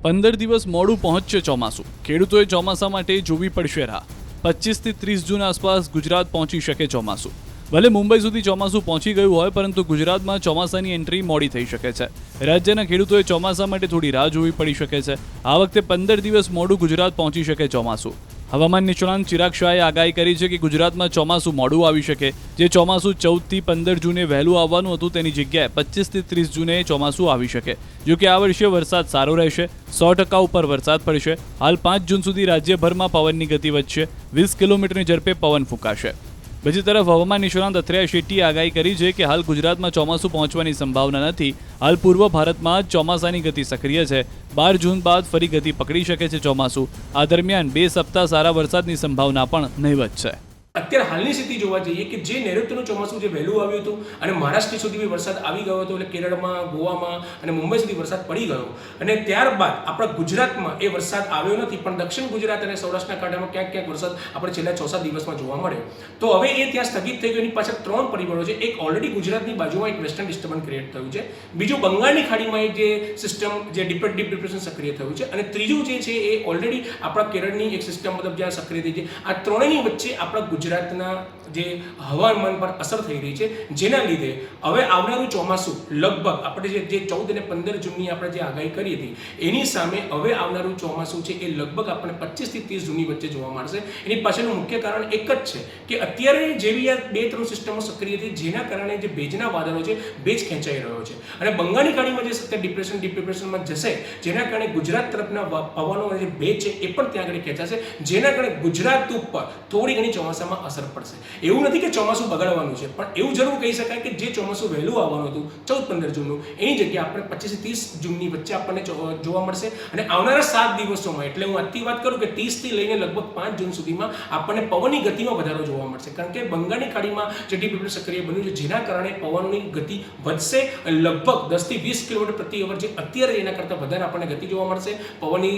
15 દિવસ મોડું પહોંચશે ચોમાસું. ખેડૂતોએ ચોમાસા માટે જોવી પડશે રાહ. 25 થી 30 જૂન આસપાસ ગુજરાત પહોંચી શકે ચોમાસું. ભલે મુંબઈ સુધી ચોમાસું પહોંચી ગયું હોય, પરંતુ ગુજરાતમાં ચોમાસાની એન્ટ્રી મોડી થઈ શકે છે. રાજ્યના ખેડૂતોએ ચોમાસા માટે થોડી રાહ જોવી પડી શકે છે. આ વખતે 15 દિવસ મોડું ગુજરાત પહોંચી શકે ચોમાસું. હવામાન નિષ્ણાંત ચિરાગ શાહે આગાહી કરી છે કે ગુજરાતમાં ચોમાસું મોડું આવી શકે. જે ચોમાસું 14 થી 15 જૂને વહેલું આવવાનું હતું, તેની જગ્યાએ 25 થી 30 જૂને ચોમાસું આવી શકે. જો કે આ વર્ષે વરસાદ સારો રહેશે. 100% ઉપર વરસાદ પડશે. હાલ 5 જૂન સુધી રાજ્યભરમાં પવનની ગતિ વધશે. 20 કિલોમીટરની ઝડપે પવન ફૂંકાશે. બીજી તરફ હવામાન નિષ્ણાંત અથર્યા શેટ્ટીએ આગાહી કરી છે કે હાલ ગુજરાતમાં ચોમાસું પહોંચવાની સંભાવના નથી. હાલ પૂર્વ ભારતમાં જ ચોમાસાની ગતિ સક્રિય છે. 12 જૂન બાદ ફરી ગતિ પકડી શકે છે ચોમાસું. આ દરમિયાન 2 સપ્તાહ સારા વરસાદની સંભાવના પણ નહીવત છે. અત્યારે હાલની સ્થિતિ જોવા જઈએ કે જે નૈઋત્યનું ચોમાસું જે વહેલું આવ્યું હતું અને મહારાષ્ટ્ર સુધી બી વરસાદ આવી ગયો હતો, એટલે કેરળમાં, ગોવામાં અને મુંબઈ સુધી વરસાદ પડી ગયો, અને ત્યારબાદ આપણા ગુજરાતમાં એ વરસાદ આવ્યો નથી, પણ દક્ષિણ ગુજરાત અને સૌરાષ્ટ્રના કાંઠામાં ક્યાંક ક્યાંક વરસાદ આપણે છેલ્લા 6-7 દિવસમાં જોવા મળ્યો. તો હવે એ ત્યાં સ્થગિત થઈ ગયું. એની પાછળ 3 પરિબળો છે. એક ઓલરેડી ગુજરાતની બાજુમાં એક વેસ્ટર્ન ડિસ્ટર્બન્સ ક્રિએટ થયું છે. બીજું બંગાળની ખાડીમાં એક જે સિસ્ટમ જે ડીપ ડિપ્રેશન સક્રિય થયું છે, અને ત્રીજું જે છે એ ઓલરેડી આપણા કેરળની એક સિસ્ટમ મતલબ જ્યાં સક્રિય થઈ છે. આ ત્રણેયની વચ્ચે આપણા ગુજરાતના જે હવામાન પર અસર થઈ રહી છે, જેના લીધે હવે આવનારું ચોમાસું લગભગ આપણે જે 14 અને 15 જૂનની આપણે જે આગાહી કરી હતી, એની સામે હવે આવનારું ચોમાસું છે એ લગભગ આપણને 25 થી 30 જૂનની વચ્ચે જોવા મળશે. એની પાછળનું મુખ્ય કારણ એક જ છે કે અત્યારે જેવી આ 2-3 સિસ્ટમો સક્રિય હતી, જેના કારણે જે ભેજના વાદળો છે, ભેજ ખેંચાઈ રહ્યો છે, અને બંગાળની ખાડીમાં જે સતત ડિપ્રેશનમાં જશે, જેના કારણે ગુજરાત તરફના પવનો અને જે ભેજ છે એ પણ ત્યાં આગળ ખેંચાશે, જેના કારણે ગુજરાત ઉપર થોડી ઘણી ચોમાસામાં અસર પડશે. એવું નથી કે ચોમાસું બગાડવાનું છે, પણ એવું જરૂર કહી શકાય કે જે ચોમાસું વહેલું આવવાનું હતું 14-15 જૂનનું, એની જગ્યાએ આપણે 25 થી 30 જૂનની વચ્ચે આપણને જોવા મળશે. અને આવનારા 7 દિવસોમાં, એટલે હું આજથી વાત કરું કે 30 થી લઈને લગભગ 5 જૂન સુધીમાં આપણને પવનની ગતિમાં વધારો જોવા મળશે, કારણ કે બંગાળની ખાડીમાં જે ડીપ સક્રિય બન્યું છે, જેના કારણે પવનની ગતિ વધશે. લગભગ 10 થી 20 કિલોમીટર પ્રતિ અવર, જે અત્યારે એના કરતાં વધારે આપણને ગતિ જોવા મળશે. પવનની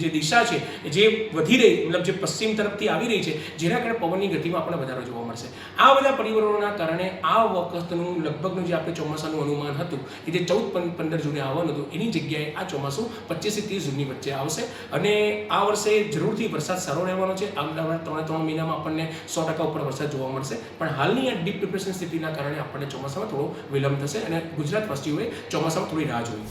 જે દિશા છે, જે વધી રહી, મતલબ જે પશ્ચિમ તરફથી આવી રહી છે, જેના કારણે પવનની ગતિમાં આપણને વધારો જોવા મળશે. આ બધા પરિબળોના કારણે આ વખતનું લગભગનું જે આપણે ચોમાસાનું અનુમાન હતું કે જે 14-15 જૂને આવવાનું હતું, એની જગ્યાએ આ ચોમાસું 25 થી 30 જૂનની વચ્ચે આવશે. અને આ વર્ષે જરૂરથી વરસાદ સારો રહેવાનો છે. આવનારા 3 મહિનામાં આપણને 100% ઉપર વરસાદ જોવા મળશે. પણ હાલની આ ડીપ ડિપ્રેશન સ્થિતિના કારણે આપણને ચોમાસામાં થોડો વિલંબ થશે, અને ગુજરાતવાસીઓએ ચોમાસામાં થોડી રાહ જોઈ.